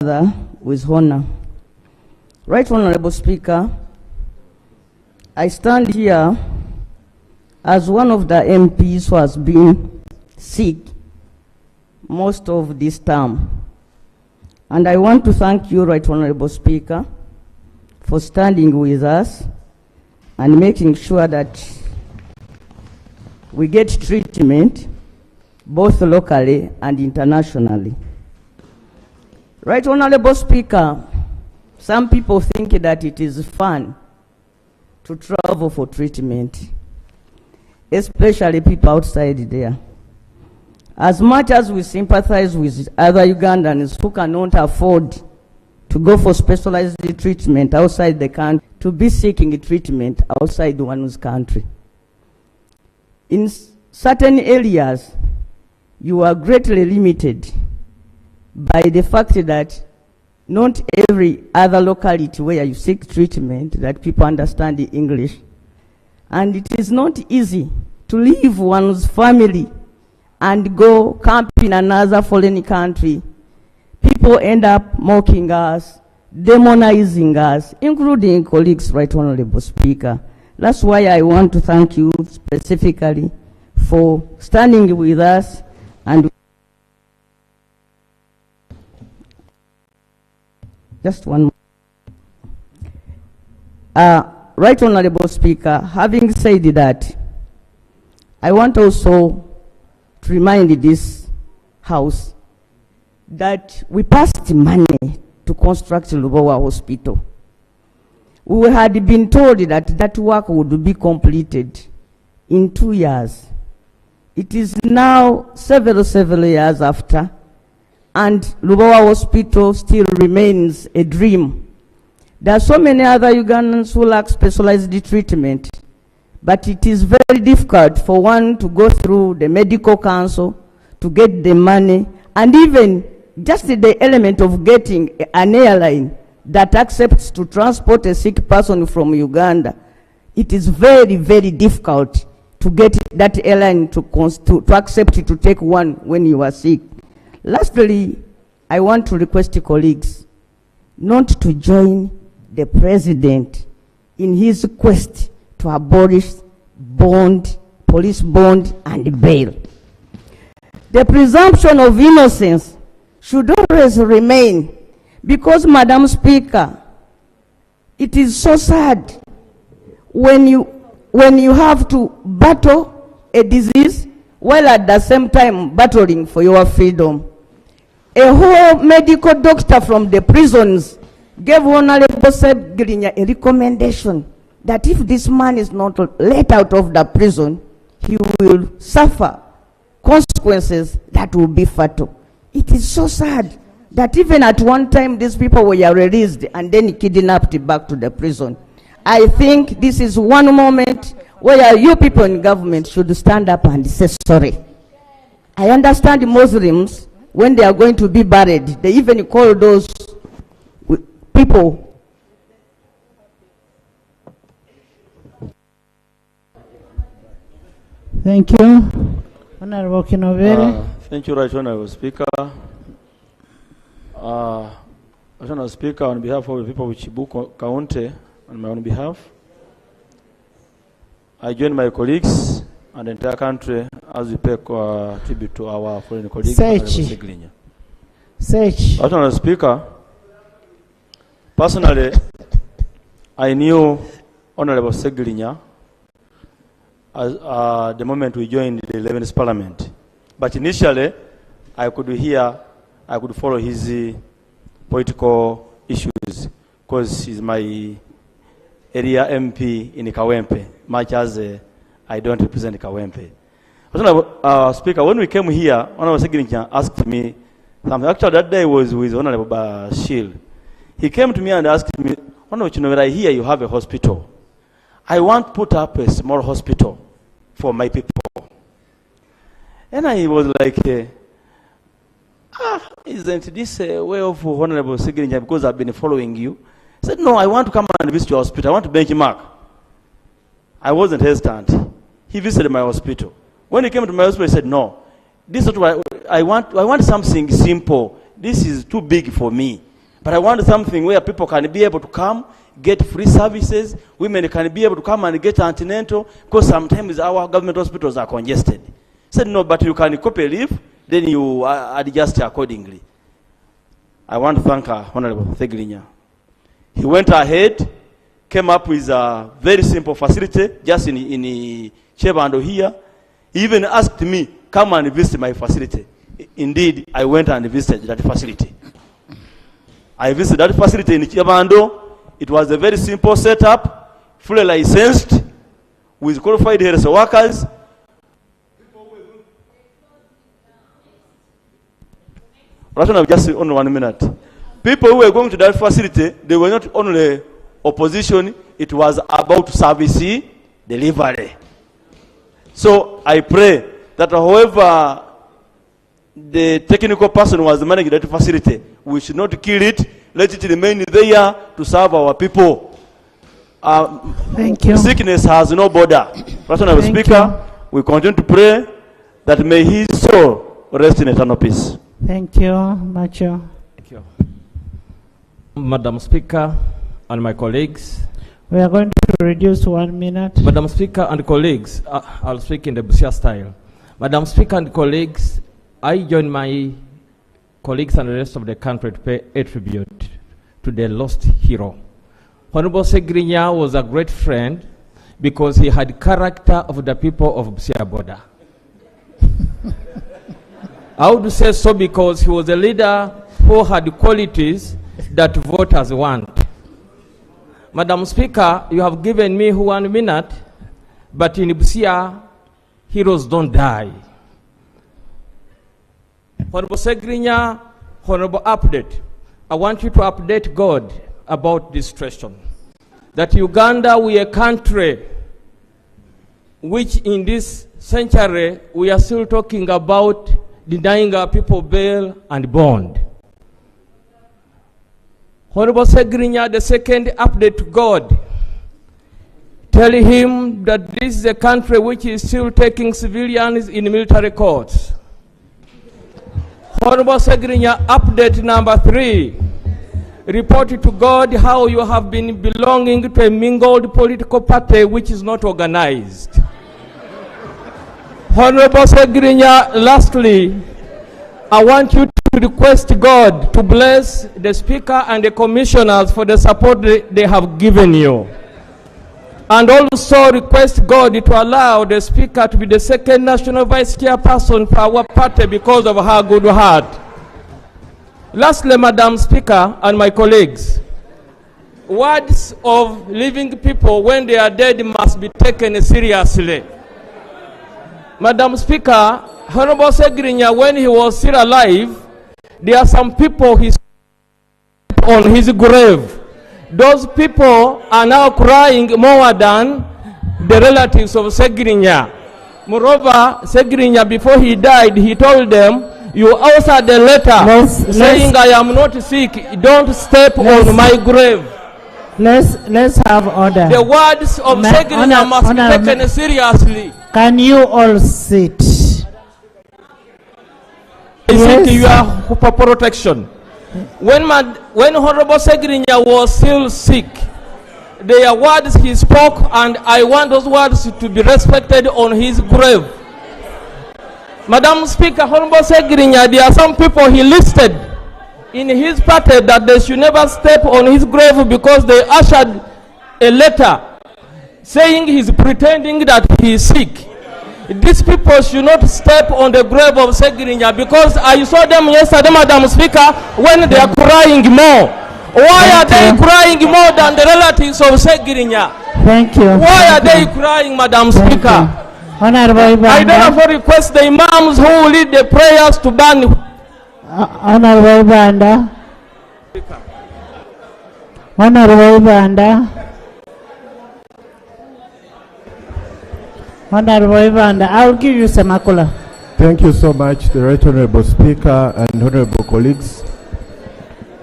With honor. Right Honorable Speaker, I stand here as one of the MPs who has been sick most of this term. And I want to thank you, Right Honorable Speaker, for standing with us and making sure that we get treatment both locally and internationally. Right Honorable Speaker, some people think that it is fun to travel for treatment, especially people outside there. As much as we sympathize with other Ugandans who cannot afford to go for specialized treatment outside the country, to be seeking treatment outside one's country. In certain areas, you are greatly limited by the fact that not every other locality where you seek treatment that people understand the English. And it is not easy to leave one's family and go camp in another foreign country. People end up mocking us, demonizing us, including colleagues, Right Honorable Speaker. That's why I want to thank you specifically for standing with us and just one more. Right Honorable Speaker, having said that, I want also to remind this House that we passed money to construct Lubowa Hospital. We had been told that that work would be completed in 2 years. It is now several years after, and Lubowa Hospital still remains a dream. There are so many other Ugandans who lack specialized treatment, but it is very difficult for one to go through the medical council to get the money, and even just the element of getting an airline that accepts to transport a sick person from Uganda. It is very, very difficult to get that airline to accept to take one when you are sick. Lastly, I want to request colleagues not to join the president in his quest to abolish bond, police bond, and bail. The presumption of innocence should always remain, because, Madam Speaker, it is so sad when you have to battle a disease while at the same time battling for your freedom. A whole medical doctor from the prisons gave Honorable Segirinya a recommendation that if this man is not let out of the prison, he will suffer consequences that will be fatal. It is so sad that even at one time these people were released and then kidnapped back to the prison. I think this is one moment where you people in government should stand up and say sorry. I understand Muslims, when they are going to be buried, they even call those people. Thank you. Honorable Kinovere. Thank you, Right Honorable Speaker. Honorable Speaker, on behalf of the people of Chibuku County, on my own behalf, I join my colleagues and the entire country as we pay tribute to our foreign colleague, Segirinya. Honorable Speaker, personally, I knew Honorable Segirinya as the moment we joined the 11th Parliament. But initially, I could follow his political issues because he's my area MP in Kawempe, much as I don't represent Kawempe. Honorable Speaker, when we came here, Honorable Segirinya asked me something. Actually, that day was with Honorable Bashir. He came to me and asked me, Honorable Chinovere, I hear you have a hospital. I want to put up a small hospital for my people. And I was like, isn't this a way of Honorable Segirinya, because I've been following you? I said, no, I want to come and visit your hospital. I want to benchmark. I wasn't hesitant. He visited my hospital. When he came to my hospital, he said, no, this is what I want something simple. This is too big for me. But I want something where people can be able to come, get free services. Women can be able to come and get antenatal, because sometimes our government hospitals are congested. Said no, but you can copy leave, then you adjust accordingly. I want to thank Honorable Segirinya. He went ahead, came up with a very simple facility, just in Chebando here. He even asked me, come and visit my facility. Indeed, I went and visited that facility. I visited that facility in Chebando. It was a very simple setup, fully licensed, with qualified health workers. Just only 1 minute. People who were going to that facility, they were not only opposition, it was about service delivery. So I pray that however the technical person was managing that facility, we should not kill it, let it remain there to serve our people. Thank you. Sickness has no border. Honorable Speaker, we continue to pray that may his soul rest in eternal peace. Thank you, Macho. Thank you. Madam Speaker and my colleagues. We are going to reduce to 1 minute. Madam Speaker and colleagues, I'll speak in the Busia style. Madam Speaker and colleagues, I join my colleagues and the rest of the country to pay a tribute to the lost hero. Honorable Segirinya was a great friend because he had character of the people of Busia border. I would say so because he was a leader who had qualities that voters want. Madam Speaker, you have given me 1 minute, but in Busia, heroes don't die. Honorable Segirinya, honorable update. I want you to update God about this question. That Uganda, we are a country which in this century, we are still talking about denying our people bail and bond. Honorable Segirinya, the second update to God. Tell him that this is a country which is still taking civilians in military courts. Honorable Segirinya, update number 3. Report to God how you have been belonging to a mingled political party which is not organized. Honorable Segirinya, lastly, I want you to request God to bless the Speaker and the Commissioners for the support they have given you. And also request God to allow the Speaker to be the second National Vice Chairperson for our party because of her good heart. Lastly, Madam Speaker and my colleagues, words of living people when they are dead must be taken seriously. Madam Speaker, Honorable Segirinya, when he was still alive, there are some people he on his grave. Those people are now crying more than the relatives of Segirinya. Moreover, Segirinya, before he died, he told them, you authored the letter saying, I am not sick, don't step on my grave. Let's have order. The words of Segirinya must be taken seriously. Can you all sit? I think you are for protection. When Honorable Segirinya was still sick, the words he spoke, and I want those words to be respected on his grave. Madam Speaker, Honorable Segirinya, there are some people he listed in his party that they should never step on his grave because they ushered a letter saying he's pretending that he is sick. These people should not step on the grave of Segirinya because I saw them yesterday, Madam Speaker, when they are crying more. Why are they crying more than the relatives of Segirinya? Thank you. Why are they crying, Madam Speaker? Honorable Ibanda. I therefore request the imams who will lead the prayers to ban. Honorable Ibanda. Honorable Ibanda. Honorable Uganda, I'll give you Semakula. Thank you so much, the Right Honorable Speaker and Honorable colleagues.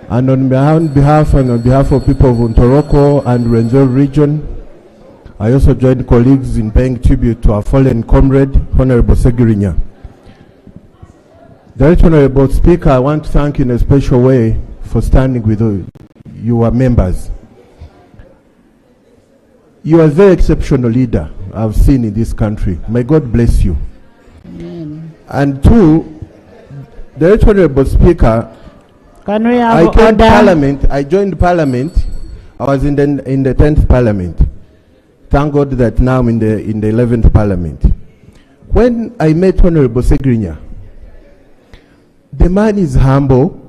And on behalf of people of Ntoroko and Rwenzori region, I also join colleagues in paying tribute to our fallen comrade, Honorable Segirinya. The Right Honorable Speaker, I want to thank you in a special way for for standing with your members. You are a very exceptional leader I've seen in this country. May God bless you. Amen. And two, the Right Honorable Speaker, Can we I have came order? Parliament. I joined Parliament. I was in the 10th Parliament. Thank God that now I'm in the 11th Parliament. When I met Honorable Segirinya, the man is humble,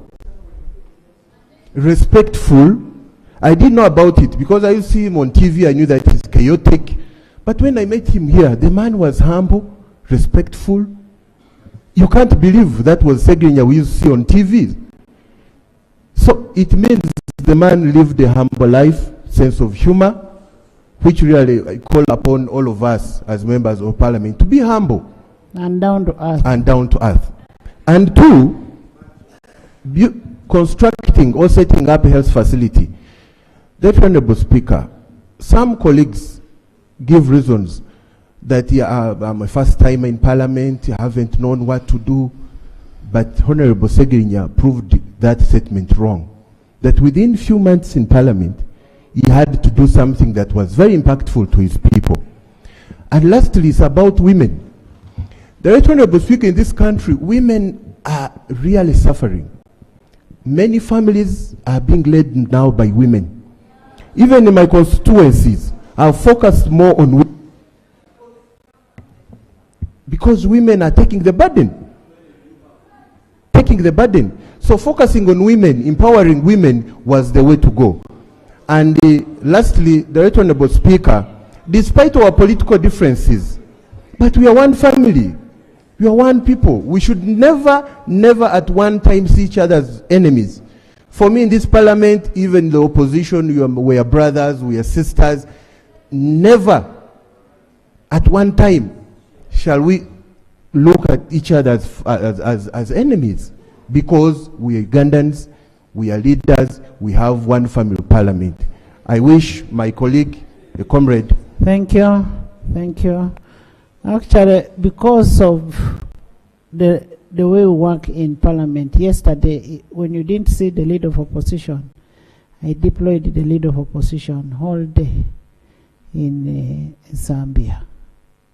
respectful. I didn't know about it because I used to see him on TV. I knew that he's chaotic. But when I met him here, the man was humble, respectful. You can't believe that was Segirinya we used to see on TV. So it means the man lived a humble life, sense of humor, which really I call upon all of us as members of Parliament to be humble And down to earth. and down to earth. And two, constructing or setting up a health facility. That Honorable Speaker, some colleagues give reasons that I'm a first timer in Parliament, I haven't known what to do. But Honorable Segirinya proved that statement wrong. That within few months in Parliament, he had to do something that was very impactful to his people. And lastly, it's about women. The Right Honorable Speaker, in this country, women are really suffering. Many families are being led now by women. Even in my constituencies, I've focused more on women because women are taking the burden. So focusing on women, empowering women was the way to go. And lastly, the Right Honorable Speaker, despite our political differences, but we are one family. We are one people. We should never at one time see each other as enemies. For me in this Parliament, even the opposition, we are brothers, we are sisters. Never at one time shall we look at each other as enemies, because we are Ugandans, we are leaders, we have one family Parliament. I wish my colleague, the comrade. Thank you. Thank you. Actually, because of the way we work in Parliament, yesterday, when you didn't see the leader of opposition, I deployed the leader of opposition whole day in Zambia.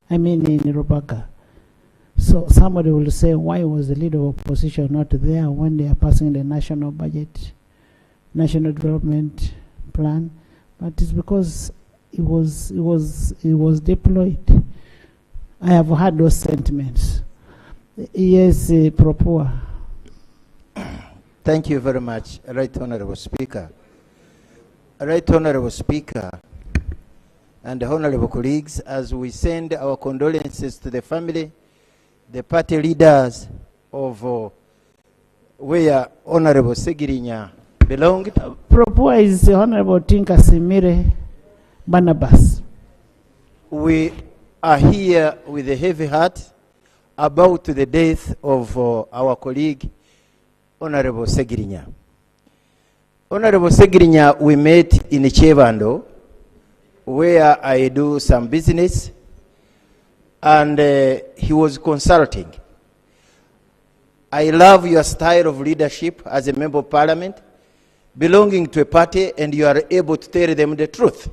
I mean in Rubaka. So somebody will say, why was the leader of opposition not there when they are passing the national budget, national development plan? But it's because it was deployed. I have heard those sentiments. Yes, Propua. Thank you very much, Right Honorable Speaker. Right Honorable Speaker and honorable colleagues, as we send our condolences to the family, the party leaders of where Honorable Segirinya belonged. Propua is Honorable Tinka Simire Barnabas. We are here with a heavy heart about the death of our colleague, Honorable Segirinya. Honorable Segirinya, we met in Chevando, where I do some business, and he was consulting. I love your style of leadership as a member of Parliament, belonging to a party, and you are able to tell them the truth.